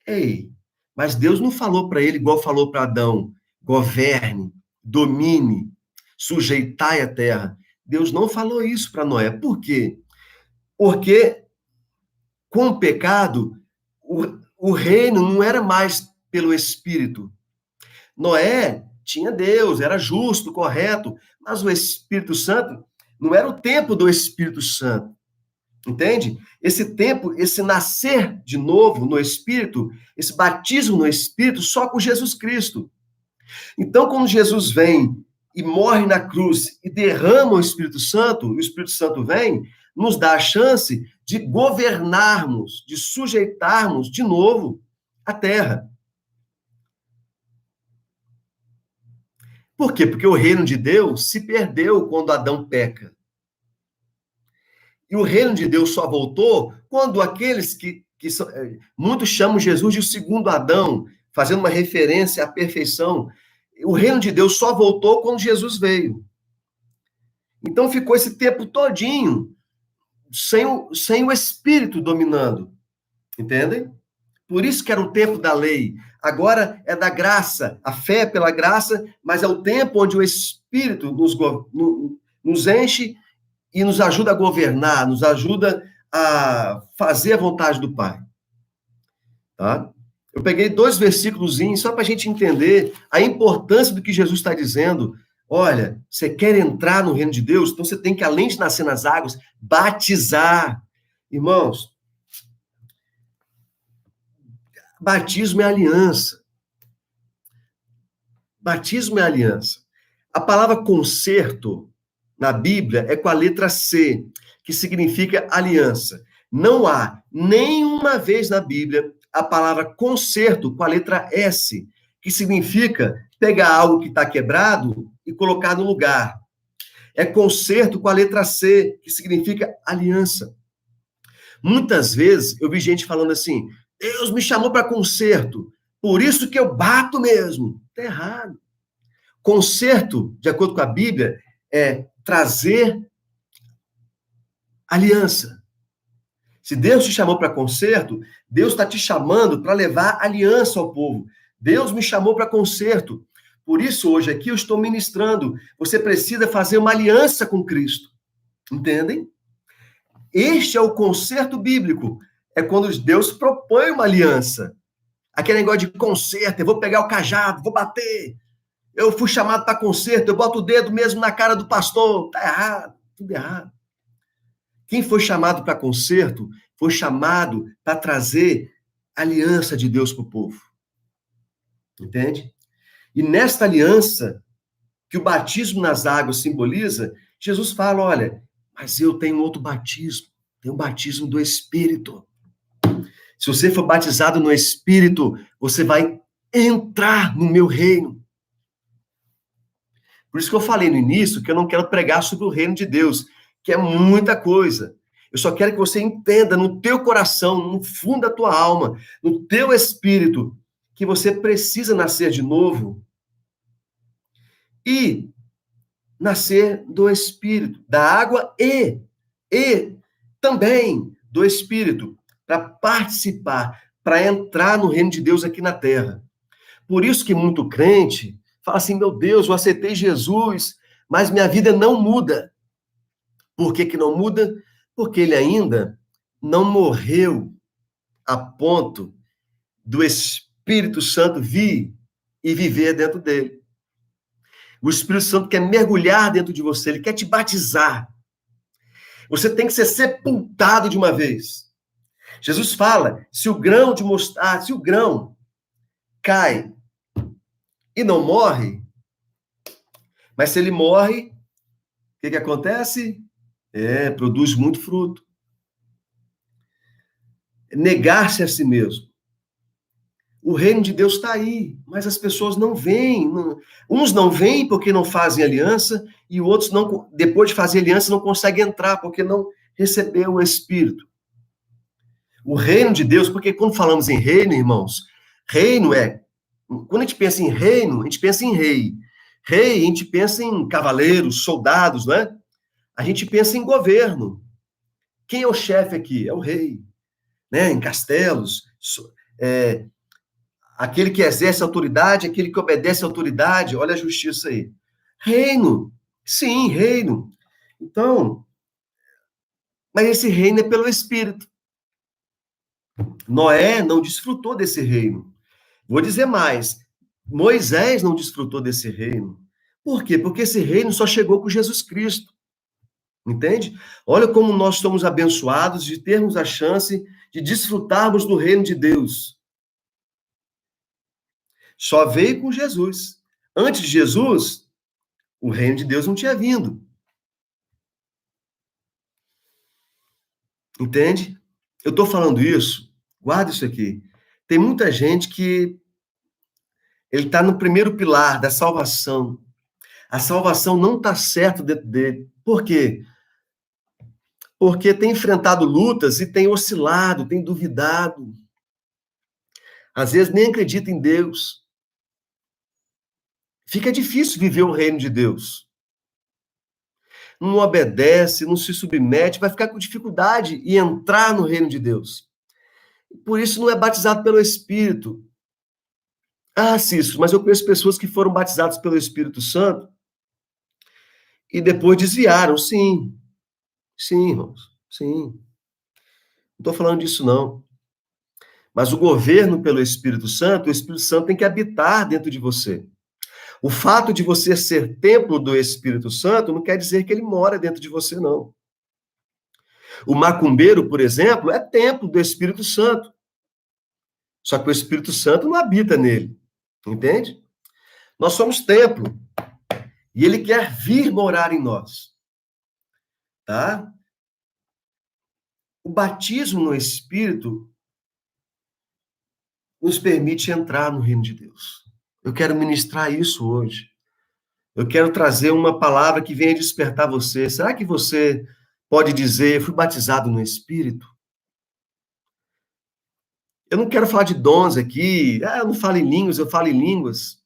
Ei, mas Deus não falou para ele igual falou para Adão, governe, domine, sujeitai a terra. Deus não falou isso para Noé. Por quê? Porque com o pecado, o reino não era mais pelo Espírito. Noé tinha Deus, era justo, correto, mas o Espírito Santo não era o tempo do Espírito Santo. Entende? Esse tempo, esse nascer de novo no Espírito, esse batismo no Espírito, só com Jesus Cristo. Então, quando Jesus vem e morre na cruz e derrama o Espírito Santo vem, nos dá a chance de governarmos, de sujeitarmos de novo a terra. Por quê? Porque o reino de Deus se perdeu quando Adão peca. E o reino de Deus só voltou quando aqueles que são, muitos chamam Jesus de o segundo Adão, fazendo uma referência à perfeição. O reino de Deus só voltou quando Jesus veio. Então ficou esse tempo todinho sem o Espírito dominando. Entendem? Por isso que era o tempo da lei. Agora é da graça. A fé é pela graça, mas é o tempo onde o Espírito nos enche e nos ajuda a governar, nos ajuda a fazer a vontade do Pai. Tá? Eu peguei 2 versículos só para a gente entender a importância do que Jesus está dizendo. Olha, você quer entrar no reino de Deus? Então você tem que, além de nascer nas águas, batizar. Irmãos, batismo é aliança. Batismo é aliança. A palavra concerto na Bíblia é com a letra C, que significa aliança. Não há nenhuma vez na Bíblia a palavra conserto com a letra S, que significa pegar algo que está quebrado e colocar no lugar. É conserto com a letra C, que significa aliança. Muitas vezes eu vi gente falando assim: Deus me chamou para conserto, por isso que eu bato mesmo. Está errado. Conserto, de acordo com a Bíblia, é trazer aliança. Se Deus te chamou para conserto, Deus está te chamando para levar aliança ao povo. Deus me chamou para conserto. Por isso, hoje aqui eu estou ministrando. Você precisa fazer uma aliança com Cristo. Entendem? Este é o conserto bíblico. É quando Deus propõe uma aliança. Aquele negócio de conserto, eu vou pegar o cajado, vou bater. Eu fui chamado para conserto, eu boto o dedo mesmo na cara do pastor. Está errado, tudo errado. Quem foi chamado para conserto foi chamado para trazer aliança de Deus para o povo. Entende? E nesta aliança, que o batismo nas águas simboliza, Jesus fala: olha, mas eu tenho outro batismo, tenho o batismo do Espírito. Se você for batizado no Espírito, você vai entrar no meu reino. Por isso que eu falei no início que eu não quero pregar sobre o reino de Deus, que é muita coisa. Eu só quero que você entenda no teu coração, no fundo da tua alma, no teu espírito, que você precisa nascer de novo e nascer do Espírito, da água e também do Espírito, para participar, para entrar no reino de Deus aqui na terra. Por isso que muito crente fala assim: meu Deus, eu aceitei Jesus, mas minha vida não muda. Por que que não muda? Porque ele ainda não morreu a ponto do Espírito Santo vir e viver dentro dele. O Espírito Santo quer mergulhar dentro de você, ele quer te batizar. Você tem que ser sepultado de uma vez. Jesus fala: se o grão de mostarda, se o grão cai e não morre, mas se ele morre, o que acontece? Produz muito fruto. Negar-se a si mesmo. O reino de Deus está aí, mas as pessoas não veem. Uns não veem porque não fazem aliança, e outros, não, depois de fazer aliança, não conseguem entrar porque não recebeu o Espírito. O reino de Deus, porque quando falamos em reino, irmãos, reino quando a gente pensa em reino, a gente pensa em rei. Rei, a gente pensa em cavaleiros, soldados, não é? A gente pensa em governo. Quem é o chefe aqui? É o rei. Né? Em castelos, aquele que exerce autoridade, aquele que obedece à autoridade, olha a justiça aí. Reino, sim, reino. Então, mas esse reino é pelo Espírito. Noé não desfrutou desse reino. Vou dizer mais, Moisés não desfrutou desse reino. Por quê? Porque esse reino só chegou com Jesus Cristo. Entende? Olha como nós somos abençoados de termos a chance de desfrutarmos do reino de Deus. Só veio com Jesus. Antes de Jesus, o reino de Deus não tinha vindo. Entende? Eu estou falando isso, guarda isso aqui. Tem muita gente que ele está no primeiro pilar da salvação. A salvação não está certa dentro dele. Por quê? Porque tem enfrentado lutas e tem oscilado, tem duvidado. Às vezes nem acredita em Deus. Fica difícil viver o reino de Deus. Não obedece, não se submete, vai ficar com dificuldade em entrar no reino de Deus. Por isso não é batizado pelo Espírito. Ah, Cícero, mas eu conheço pessoas que foram batizadas pelo Espírito Santo e depois desviaram. Sim, sim, irmãos, sim. Não estou falando disso, não. Mas o governo pelo Espírito Santo, o Espírito Santo tem que habitar dentro de você. O fato de você ser templo do Espírito Santo não quer dizer que ele mora dentro de você, não. O macumbeiro, por exemplo, é templo do Espírito Santo. Só que o Espírito Santo não habita nele. Entende? Nós somos templo. E ele quer vir morar em nós. tá? O batismo no Espírito nos permite entrar no reino de Deus. Eu quero ministrar isso hoje. Eu quero trazer uma palavra que venha despertar você. Será que você pode dizer, eu fui batizado no Espírito? Eu não quero falar de dons aqui. Eu não falo em línguas, eu falo em línguas.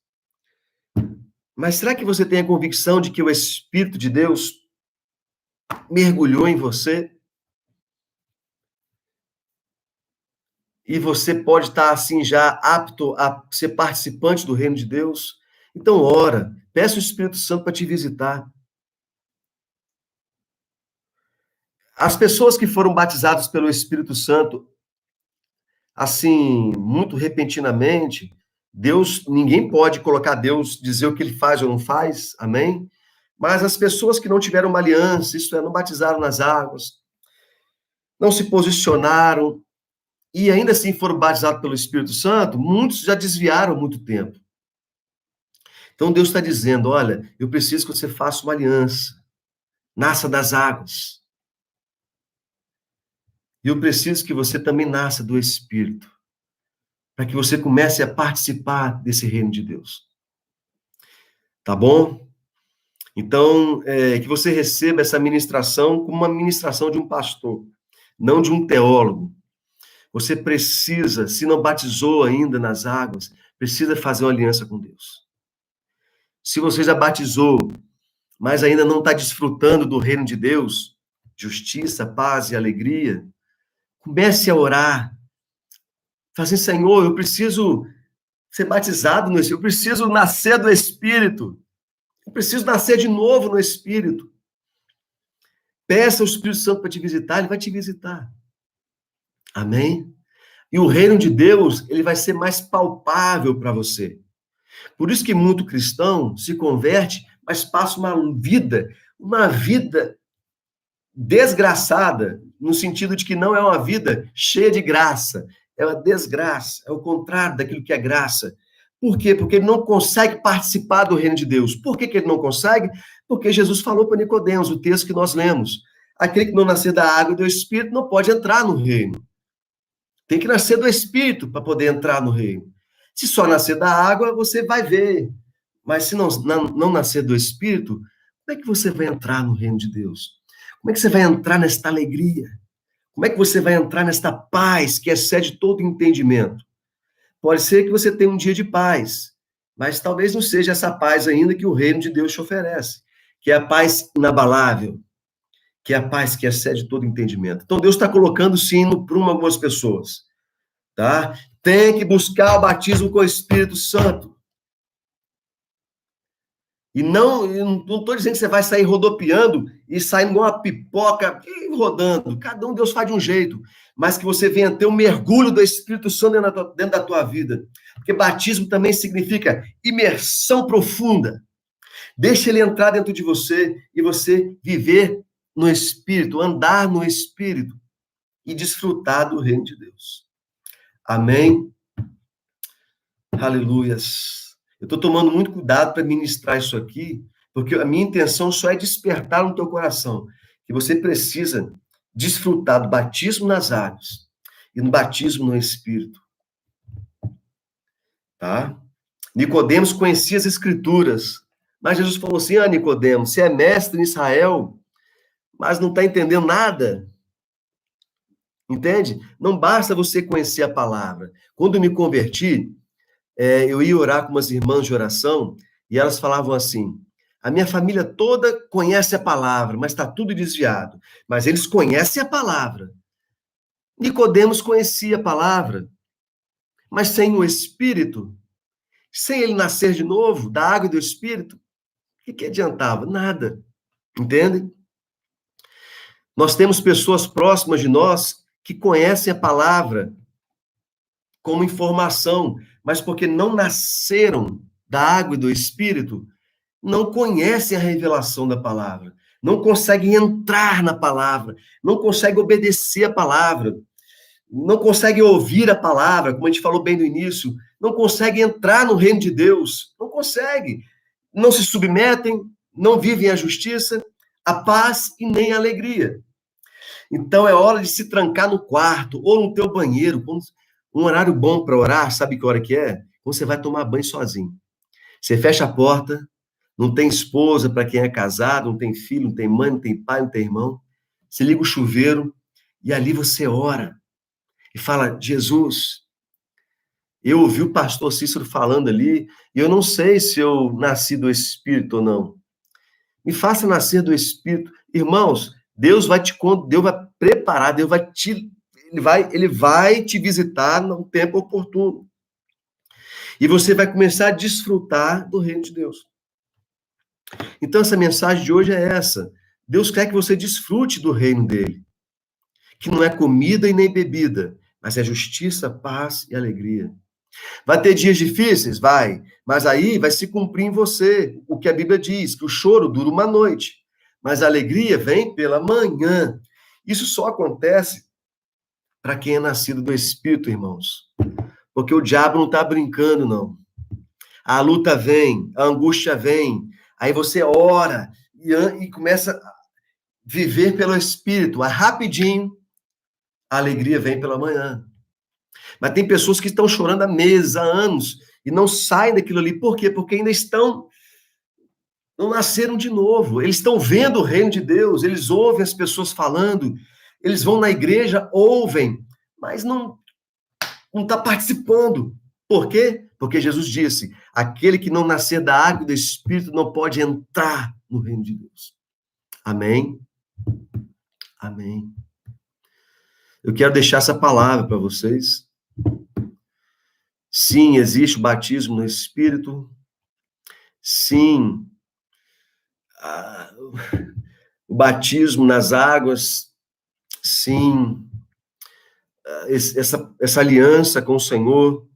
Mas será que você tem a convicção de que o Espírito de Deus mergulhou em você? E você pode estar assim já apto a ser participante do reino de Deus? Então ora, peça o Espírito Santo para te visitar. As pessoas que foram batizadas pelo Espírito Santo, assim, muito repentinamente, Deus, ninguém pode colocar Deus, dizer o que ele faz ou não faz, amém? Mas as pessoas que não tiveram uma aliança, isto é, não batizaram nas águas, não se posicionaram, e ainda assim foram batizados pelo Espírito Santo, muitos já desviaram há muito tempo. Então Deus está dizendo, olha, eu preciso que você faça uma aliança, nasça das águas. E eu preciso que você também nasça do Espírito, para que você comece a participar desse reino de Deus. Tá bom? Então, que você receba essa ministração como uma ministração de um pastor, não de um teólogo. Você precisa, se não batizou ainda nas águas, precisa fazer uma aliança com Deus. Se você já batizou, mas ainda não está desfrutando do reino de Deus, justiça, paz e alegria, comece a orar. Fala assim, Senhor, eu preciso ser batizado no Espírito, eu preciso nascer do Espírito, eu preciso nascer de novo no Espírito. Peça ao Espírito Santo para te visitar, ele vai te visitar. Amém? E o reino de Deus, ele vai ser mais palpável para você. Por isso que muito cristão se converte, mas passa uma vida desgraçada, no sentido de que não é uma vida cheia de graça, é uma desgraça, é o contrário daquilo que é graça. Por quê? Porque ele não consegue participar do reino de Deus. Por que ele não consegue? Porque Jesus falou para Nicodemos, o texto que nós lemos. Aquele que não nascer da água e do Espírito não pode entrar no reino. Tem que nascer do Espírito para poder entrar no reino. Se só nascer da água, você vai ver. Mas se não nascer do Espírito, como é que você vai entrar no reino de Deus? Como é que você vai entrar nesta alegria? Como é que você vai entrar nesta paz que excede todo entendimento? Pode ser que você tenha um dia de paz, mas talvez não seja essa paz ainda que o reino de Deus te oferece, que é a paz inabalável, que é a paz que excede todo entendimento. Então Deus está colocando sim no prumo algumas pessoas, tá? Tem que buscar o batismo com o Espírito Santo. E não estou dizendo que você vai sair rodopiando e saindo igual uma pipoca e rodando. Cada um Deus faz de um jeito. Mas que você venha ter um mergulho do Espírito Santo dentro da tua vida. Porque batismo também significa imersão profunda. Deixa ele entrar dentro de você e você viver no Espírito, andar no Espírito e desfrutar do reino de Deus. Amém? Aleluias. Eu estou tomando muito cuidado para ministrar isso aqui, porque a minha intenção só é despertar no teu coração que você precisa desfrutar do batismo nas águas e no batismo no Espírito. Tá? Nicodemos conhecia as Escrituras, mas Jesus falou assim, Nicodemos, você é mestre em Israel, mas não está entendendo nada. Entende? Não basta você conhecer a palavra. Quando eu me converti, eu ia orar com umas irmãs de oração e elas falavam assim, a minha família toda conhece a palavra, mas está tudo desviado. Mas eles conhecem a palavra. Nicodemos conhecia a palavra, mas sem o Espírito, sem ele nascer de novo, da água e do Espírito, o que adiantava? Nada. Entende? Nós temos pessoas próximas de nós que conhecem a palavra como informação, mas porque não nasceram da água e do Espírito, não conhecem a revelação da palavra, não conseguem entrar na palavra, não conseguem obedecer a palavra, não conseguem ouvir a palavra, como a gente falou bem no início, não conseguem entrar no reino de Deus, não conseguem, não se submetem, não vivem a justiça, a paz e nem a alegria. Então é hora de se trancar no quarto ou no teu banheiro. Um horário bom para orar, sabe que hora que é? Quando você vai tomar banho sozinho. Você fecha a porta, não tem esposa para quem é casado, não tem filho, não tem mãe, não tem pai, não tem irmão. Você liga o chuveiro e ali você ora e fala: Jesus, eu ouvi o pastor Cícero falando ali e eu não sei se eu nasci do Espírito ou não. Me faça nascer do Espírito. Irmãos, Deus vai preparar, ele vai te visitar no tempo oportuno. E você vai começar a desfrutar do reino de Deus. Então essa mensagem de hoje é essa. Deus quer que você desfrute do reino dele, que não é comida e nem bebida, mas é justiça, paz e alegria. Vai ter dias difíceis? Vai. Mas aí vai se cumprir em você o que a Bíblia diz, que o choro dura uma noite, mas a alegria vem pela manhã. Isso só acontece para quem é nascido do Espírito, irmãos. Porque o diabo não está brincando, não. A luta vem, a angústia vem, aí você ora e começa a viver pelo Espírito. Aí rapidinho, a alegria vem pela manhã. Mas tem pessoas que estão chorando há meses, há anos, e não saem daquilo ali. Por quê? Porque ainda não nasceram de novo. Eles estão vendo o reino de Deus, eles ouvem as pessoas falando, eles vão na igreja, ouvem, mas não está participando. Por quê? Porque Jesus disse: aquele que não nascer da água e do Espírito não pode entrar no reino de Deus. Amém? Amém. Eu quero deixar essa palavra para vocês. Sim, existe o batismo no Espírito. Sim, o batismo nas águas. Sim, essa aliança com o Senhor.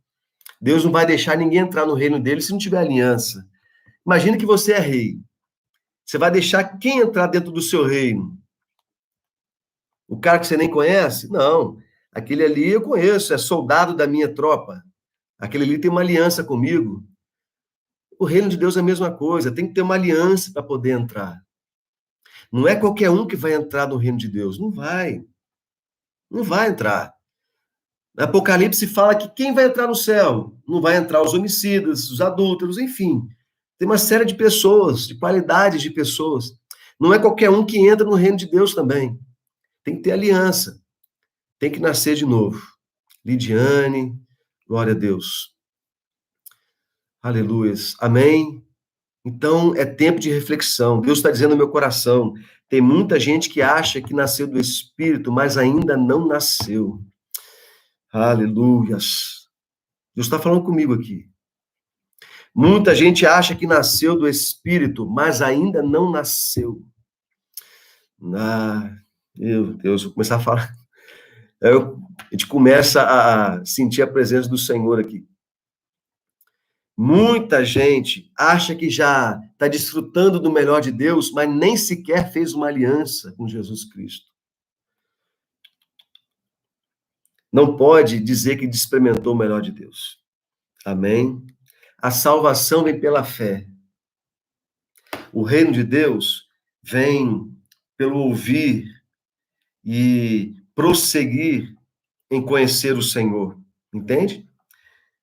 Deus não vai deixar ninguém entrar no reino dele se não tiver aliança. Imagina que você é rei. Você vai deixar quem entrar dentro do seu reino? O cara que você nem conhece? Não. Aquele ali eu conheço, é soldado da minha tropa. Aquele ali tem uma aliança comigo. O reino de Deus é a mesma coisa, tem que ter uma aliança para poder entrar. Não é qualquer um que vai entrar no reino de Deus. Não vai. Não vai entrar. No Apocalipse fala que quem vai entrar no céu? Não vai entrar os homicidas, os adúlteros, enfim. Tem uma série de pessoas, de qualidades de pessoas. Não é qualquer um que entra no reino de Deus também. Tem que ter aliança. Tem que nascer de novo. Lidiane, glória a Deus. Aleluia. Amém? Então, é tempo de reflexão. Deus está dizendo no meu coração, tem muita gente que acha que nasceu do Espírito, mas ainda não nasceu. Aleluias. Deus está falando comigo aqui. Muita gente acha que nasceu do Espírito, mas ainda não nasceu. Meu Deus, vou começar a falar. A gente começa a sentir a presença do Senhor aqui. Muita gente acha que já está desfrutando do melhor de Deus, mas nem sequer fez uma aliança com Jesus Cristo. Não pode dizer que experimentou o melhor de Deus. Amém? A salvação vem pela fé. O reino de Deus vem pelo ouvir e prosseguir em conhecer o Senhor. Entende?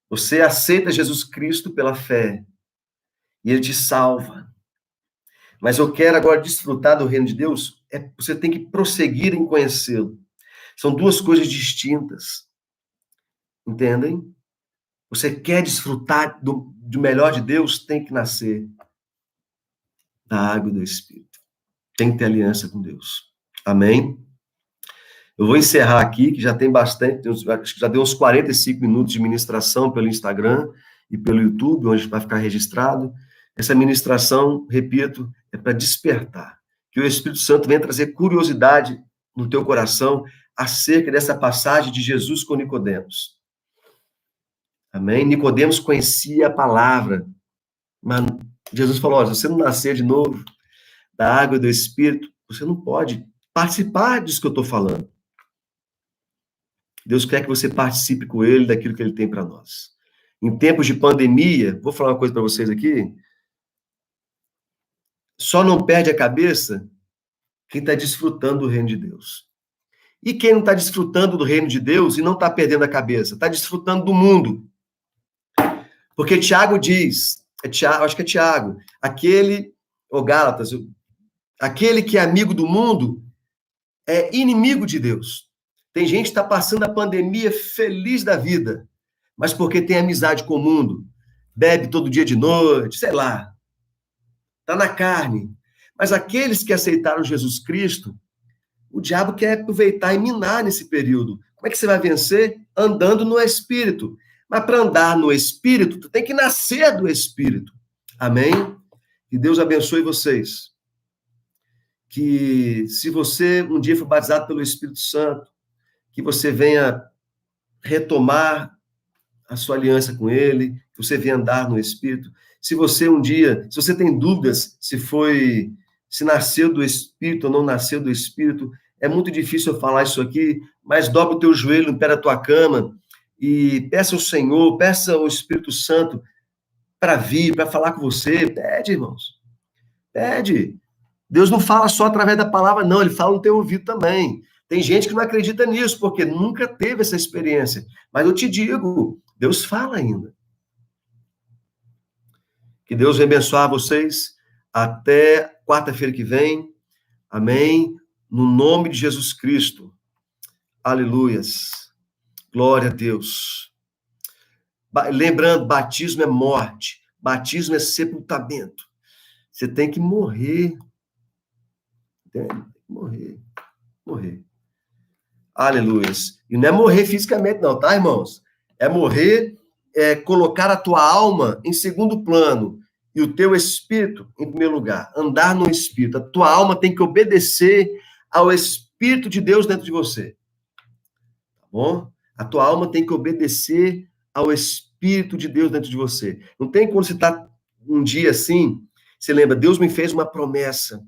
Você aceita Jesus Cristo pela fé e ele te salva. Mas eu quero agora desfrutar do reino de Deus, você tem que prosseguir em conhecê-lo. São duas coisas distintas. Entendem? Você quer desfrutar do melhor de Deus, tem que nascer da água e do Espírito. Tem que ter aliança com Deus. Amém? Eu vou encerrar aqui, que já tem bastante, acho que já deu uns 45 minutos de ministração pelo Instagram e pelo YouTube, onde vai ficar registrado. Essa ministração, repito, é para despertar. Que o Espírito Santo venha trazer curiosidade no teu coração acerca dessa passagem de Jesus com Nicodemos. Amém? Nicodemos conhecia a palavra, mas Jesus falou: olha, se você não nascer de novo da água e do Espírito, você não pode participar disso que eu estou falando. Deus quer que você participe com ele daquilo que ele tem para nós. Em tempos de pandemia, vou falar uma coisa para vocês aqui. Só não perde a cabeça Quem está desfrutando do reino de Deus. E quem não está desfrutando do reino de Deus e não está perdendo a cabeça? Está desfrutando do mundo. Porque Tiago diz, acho que é Tiago, ou Gálatas, aquele que é amigo do mundo é inimigo de Deus. Tem gente que está passando a pandemia feliz da vida, mas porque tem amizade com o mundo, bebe todo dia de noite, sei lá, está na carne. Mas aqueles que aceitaram Jesus Cristo, o diabo quer aproveitar e minar nesse período. Como é que você vai vencer? Andando no Espírito. Mas para andar no Espírito, tu tem que nascer do Espírito. Amém? Que Deus abençoe vocês. Que se você um dia for batizado pelo Espírito Santo, que você venha retomar a sua aliança com Ele, que você venha andar no Espírito. Se você um dia, se você tem dúvidas se nasceu do Espírito ou não nasceu do Espírito, é muito difícil eu falar isso aqui, mas dobra o teu joelho no pé da tua cama e peça ao Senhor, peça ao Espírito Santo para vir, para falar com você. Pede, irmãos. Pede. Deus não fala só através da palavra, não, ele fala no teu ouvido também. Tem gente que não acredita nisso, porque nunca teve essa experiência. Mas eu te digo, Deus fala ainda. Que Deus venha abençoar vocês até quarta-feira que vem. Amém. No nome de Jesus Cristo. Aleluias. Glória a Deus. Lembrando, batismo é morte. Batismo é sepultamento. Você tem que morrer. Entende? Tem que morrer. Morrer. Aleluias. E não é morrer fisicamente, não, tá, irmãos? É morrer, colocar a tua alma em segundo plano e o teu espírito em primeiro lugar. Andar no espírito. A tua alma tem que obedecer ao Espírito de Deus dentro de você. Tá bom? A tua alma tem que obedecer ao Espírito de Deus dentro de você. Não tem quando você está um dia assim, você lembra, Deus me fez uma promessa.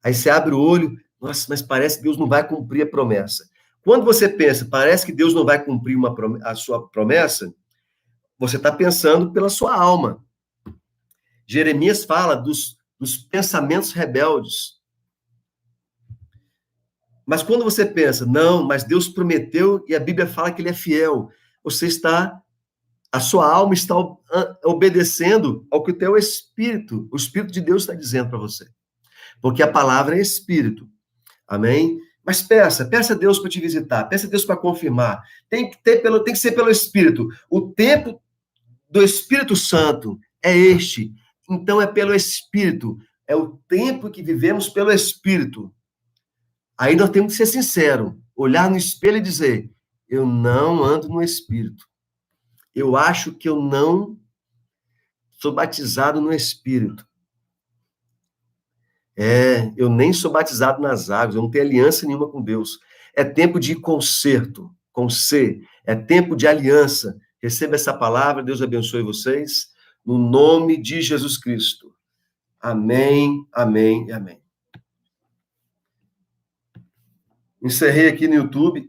Aí você abre o olho, nossa, mas parece que Deus não vai cumprir a promessa. Quando você pensa, parece que Deus não vai cumprir a sua promessa, você está pensando pela sua alma. Jeremias fala dos pensamentos rebeldes. Mas quando você pensa, não, mas Deus prometeu e a Bíblia fala que ele é fiel, a sua alma está obedecendo ao que o teu espírito, o Espírito de Deus está dizendo para você. Porque a palavra é espírito. Amém? Mas peça a Deus para te visitar, peça a Deus para confirmar. Tem que ser pelo Espírito. O tempo do Espírito Santo é este. Então é pelo Espírito. É o tempo que vivemos pelo Espírito. Aí nós temos que ser sinceros, olhar no espelho e dizer: eu não ando no Espírito. Eu acho que eu não sou batizado no Espírito. Eu nem sou batizado nas águas, eu não tenho aliança nenhuma com Deus. É tempo de conserto, com C. É tempo de aliança. Receba essa palavra, Deus abençoe vocês, no nome de Jesus Cristo. Amém, amém e amém. Encerrei aqui no YouTube.